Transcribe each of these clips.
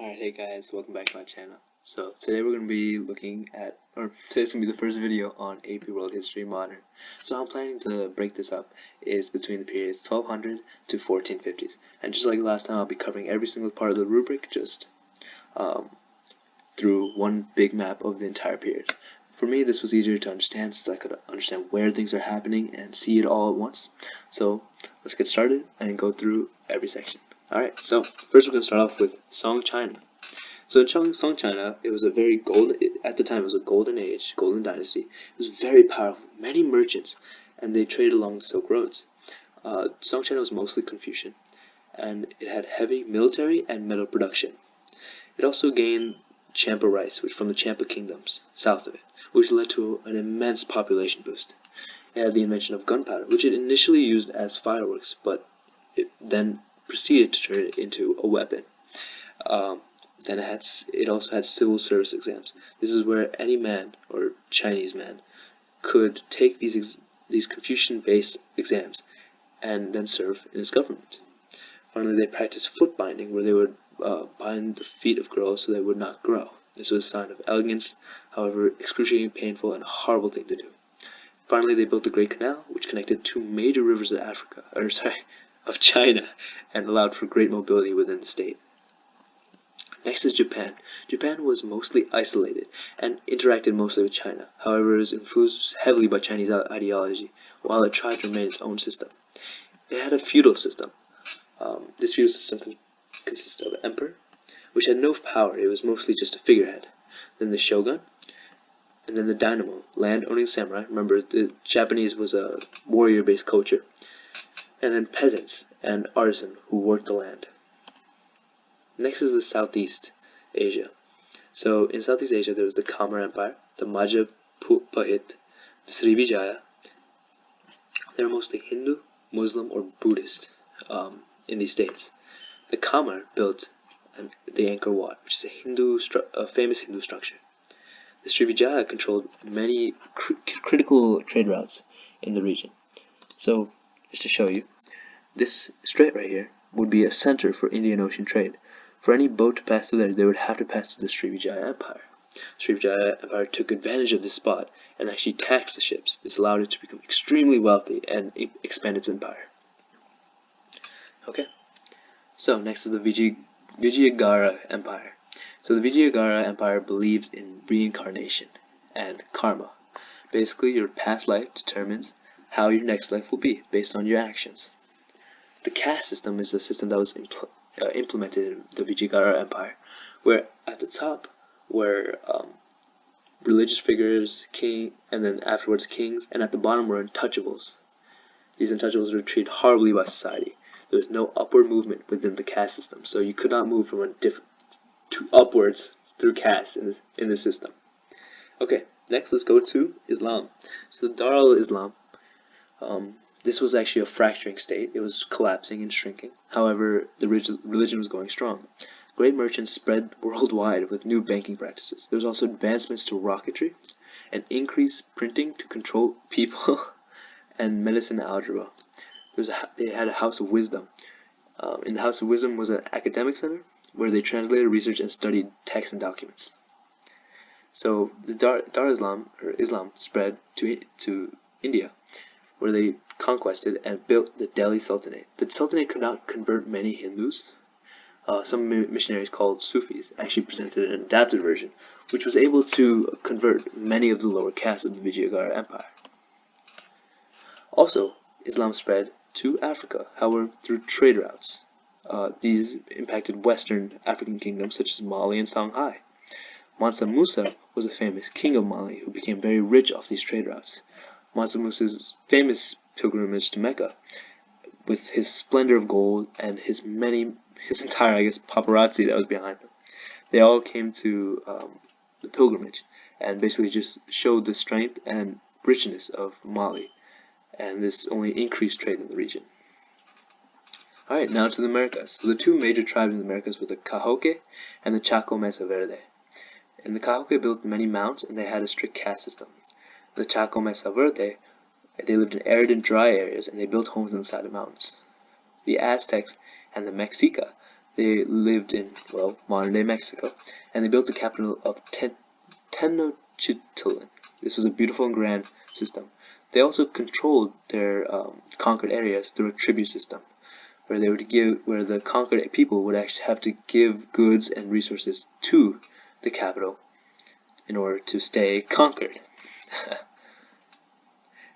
Alright, hey guys, welcome back to my channel. So today we're going to be looking at, or today's going to be the first video on AP World History Modern. So how I'm planning to break this up is between the periods 1200 to 1450s. And just like last time, I'll be covering every single part of the rubric just through one big map of the entire period. For me, this was easier to understand since I could understand where things are happening and see it all at once. So let's get started and go through every section. Alright, so first we're going to start off with Song China. So in Song China, it was a very at the time it was a golden age, golden dynasty. It was very powerful, many merchants, and they traded along the Silk Roads. Song China was mostly Confucian, and it had heavy military and metal production. It also gained Champa rice, which from the Champa kingdoms south of it, which led to an immense population boost. It had the invention of gunpowder, which it initially used as fireworks, but it then proceeded to turn it into a weapon. Then it also had civil service exams. This is where any man or Chinese man could take these Confucian-based exams and then serve in his government. Finally, they practiced foot binding, where they would bind the feet of girls so they would not grow. This was a sign of elegance, however excruciatingly painful and a horrible thing to do. Finally, they built the Great Canal, which connected two major rivers of China, and allowed for great mobility within the state. Next is Japan. Japan was mostly isolated and interacted mostly with China. However, it was influenced heavily by Chinese ideology, while it tried to remain its own system. It had a feudal system. This feudal system consisted of an emperor, which had no power. It was mostly just a figurehead. Then the shogun, and then the daimyo, land-owning samurai. Remember, the Japanese was a warrior-based culture. And then peasants and artisans who worked the land. Next is the Southeast Asia. So in Southeast Asia there was the Khmer Empire, the Majapahit, the Srivijaya. They were mostly Hindu, Muslim, or Buddhist in these states. The Khmer built the Angkor Wat, which is a famous Hindu structure. The Srivijaya controlled many critical trade routes in the region. So just to show you, this strait right here would be a center for Indian Ocean trade. For any boat to pass through there, they would have to pass through the Srivijaya Empire. Srivijaya Empire took advantage of this spot and actually taxed the ships. This allowed it to become extremely wealthy and expand its empire. Okay, so next is the Vijayagara Empire. So the Vijayagara Empire believes in reincarnation and karma. Basically, your past life determines how your next life will be based on your actions. The caste system is a system that was implemented in the Vijayagara Empire, where at the top were religious figures, and then afterwards kings, and at the bottom were untouchables. These untouchables were treated horribly by society. There was no upward movement within the caste system, so you could not move from upwards through caste in the system. Okay, next let's go to Islam. So the Dar al-Islam. This was actually a fracturing state. It was collapsing and shrinking. However, the religion was going strong. Great merchants spread worldwide with new banking practices. There was also advancements to rocketry and printing to control people and medicine and algebra. They had a house of wisdom. In the house of wisdom was an academic center where they translated research and studied texts and documents. So the Dar Islam, or Islam, spread to India, where they conquested and built the Delhi Sultanate. The Sultanate could not convert many Hindus. Some missionaries called Sufis actually presented an adapted version, which was able to convert many of the lower castes of the Vijayagara Empire. Also, Islam spread to Africa, however, through trade routes. These impacted Western African kingdoms such as Mali and Songhai. Mansa Musa was a famous king of Mali who became very rich off these trade routes. Mansa Musa's famous pilgrimage to Mecca, with his splendor of gold and his entire, paparazzi that was behind him. They all came to the pilgrimage and basically just showed the strength and richness of Mali, and this only increased trade in the region. Alright, now to the Americas. So the two major tribes in the Americas were the Cahoque and the Chaco Mesa Verde. And the Cahoque built many mounds, and they had a strict caste system. The Chaco Mesa Verde, they lived in arid and dry areas, and they built homes inside the mountains. The Aztecs and the Mexica, They lived in, well, modern-day Mexico, and they built the capital of Tenochtitlan. This was a beautiful and grand system. They also controlled their conquered areas through a tribute system, where the conquered people would actually have to give goods and resources to the capital in order to stay conquered.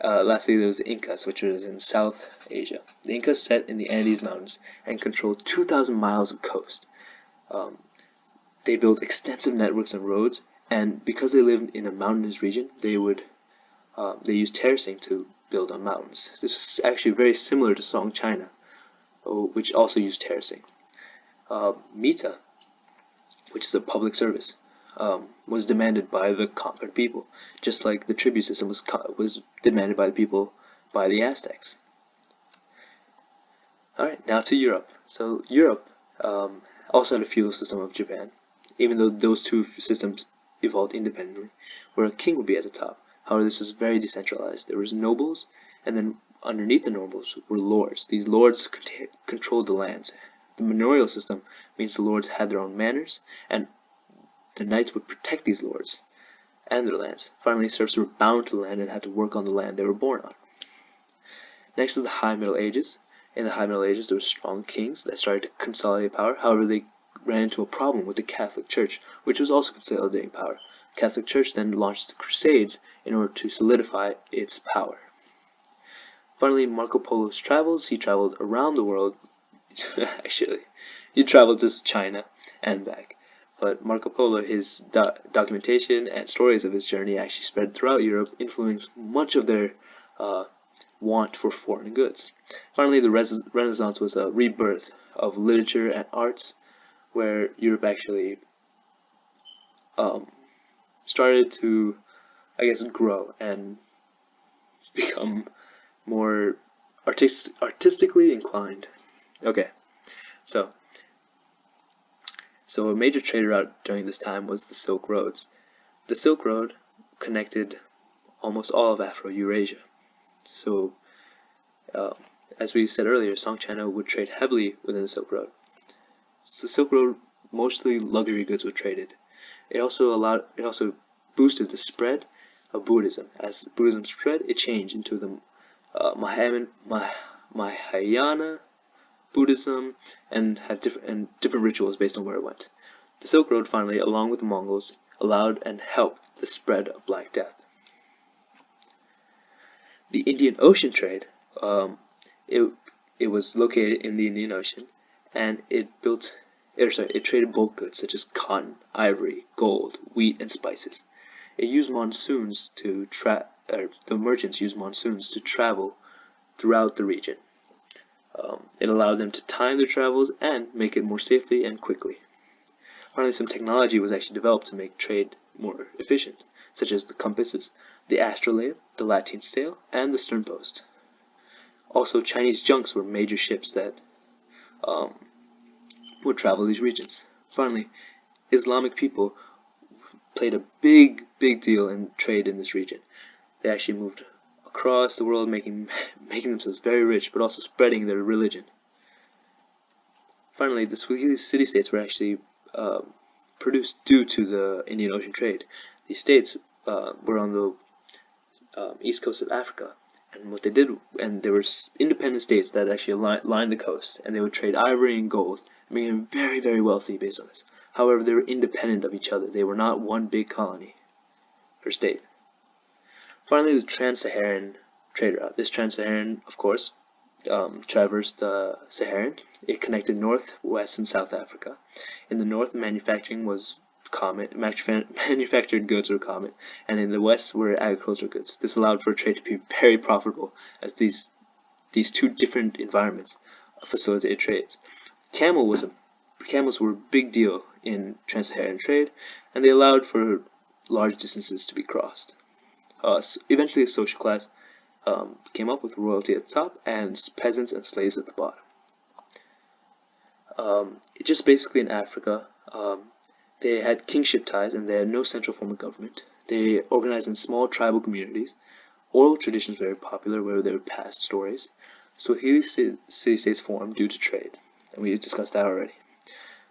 Lastly, there was the Incas, which was in South Asia. The Incas set in the Andes Mountains and controlled 2,000 miles of coast. They built extensive networks and roads, and because they lived in a mountainous region, they used terracing to build on mountains. This was actually very similar to Song China, which also used terracing. Mita, which is a public service, was demanded by the conquered people, just like the tribute system was demanded by the people by the Aztecs. Alright, now to Europe. So Europe also had a feudal system of Japan, even though those two systems evolved independently, where a king would be at the top. However, this was very decentralized. There was nobles, and then underneath the nobles were lords. These lords controlled the lands. The manorial system means the lords had their own manors, and the knights would protect these lords and their lands. Finally, serfs were bound to the land and had to work on the land they were born on. Next is the High Middle Ages. In the High Middle Ages, there were strong kings that started to consolidate power. However, they ran into a problem with the Catholic Church, which was also consolidating power. The Catholic Church then launched the Crusades in order to solidify its power. Finally, Marco Polo's travels. He traveled around the world. Actually, he traveled to China and back. But Marco Polo, his documentation and stories of his journey actually spread throughout Europe, influenced much of their want for foreign goods. Finally, the Renaissance was a rebirth of literature and arts, where Europe actually started to, I guess, grow and become more artistically inclined. Okay, so a major trade route during this time was the Silk Roads. The Silk Road connected almost all of Afro-Eurasia. So, as we said earlier, Song China would trade heavily within the Silk Road. The Silk Road, mostly luxury goods were traded. It also boosted the spread of Buddhism. As Buddhism spread, it changed into the Mahayana Buddhism and had different rituals based on where it went. The Silk Road finally, along with the Mongols, allowed and helped the spread of Black Death. The Indian Ocean trade, it was located in the Indian Ocean, and it traded bulk goods such as cotton, ivory, gold, wheat, and spices. It used monsoons the merchants used monsoons to travel throughout the region. It allowed them to time their travels and make it more safely and quickly. Finally, some technology was actually developed to make trade more efficient, such as the compasses, the astrolabe, the lateen sail, and the sternpost. Also, Chinese junks were major ships that would travel these regions. Finally, Islamic people played a big deal in trade in this region. They actually moved across the world, making themselves very rich, but also spreading their religion. Finally, the Swahili city-states were actually produced due to the Indian Ocean trade. These states were on the east coast of Africa, and what they did, and there were independent states that actually lined the coast, and they would trade ivory and gold, making them very, very wealthy based on this. However, they were independent of each other. They were not one big colony or state. Finally, the Trans-Saharan trade route. This Trans-Saharan, of course, traversed the Saharan. It connected North, West, and South Africa. In the North, manufacturing was common. Manufactured goods were common, and in the West were agricultural goods. This allowed for trade to be very profitable, as these two different environments facilitated trades. Camels were a big deal in Trans-Saharan trade, and they allowed for large distances to be crossed. Eventually, a social class came up with royalty at the top and peasants and slaves at the bottom. Just basically in Africa, they had kingship ties and they had no central form of government. They organized in small tribal communities. Oral traditions were very popular, where they would pass stories. Swahili city-states formed due to trade, and we discussed that already.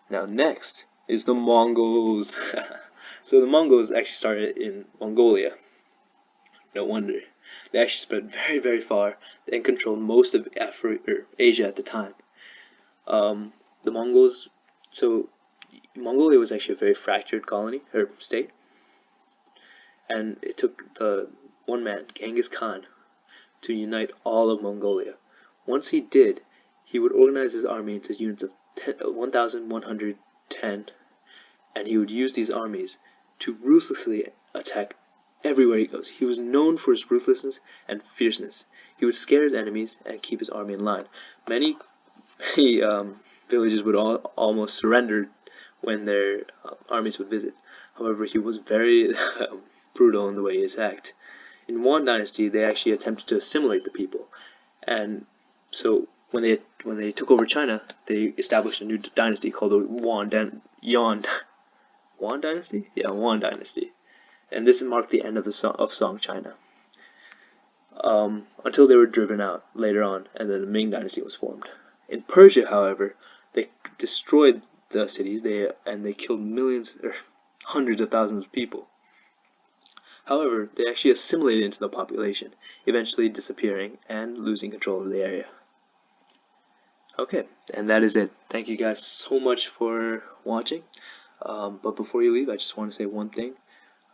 Now next is the Mongols. So the Mongols actually started in Mongolia. No wonder. They actually spread very, very far and controlled most of Asia at the time. The Mongols, so Mongolia was actually a very fractured colony or state, and it took the one man, Genghis Khan, to unite all of Mongolia. Once he did, he would organize his army into units of 1,110, and he would use these armies to ruthlessly attack everywhere he goes. He was known for his ruthlessness and fierceness. He would scare his enemies and keep his army in line. Many villages would almost surrender when their armies would visit. However, he was very brutal in the way he attacked. In Yuan Dynasty, they actually attempted to assimilate the people, and so when they took over China, they established a new dynasty called the Yuan Dynasty. Yeah, Yuan Dynasty, and this marked the end of Song China. Until they were driven out later on, and then the Ming Dynasty was formed. In Persia, however, they destroyed the cities, and they killed millions or hundreds of thousands of people. However, they actually assimilated into the population, eventually disappearing and losing control of the area. Okay, and that is it. Thank you guys so much for watching. But before you leave, I just want to say one thing.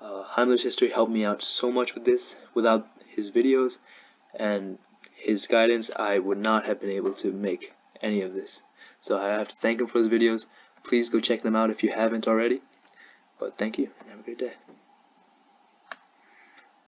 Heimler's History helped me out so much with this. Without his videos and his guidance, I would not have been able to make any of this. So I have to thank him for his videos. Please go check them out if you haven't already. But thank you, and have a great day.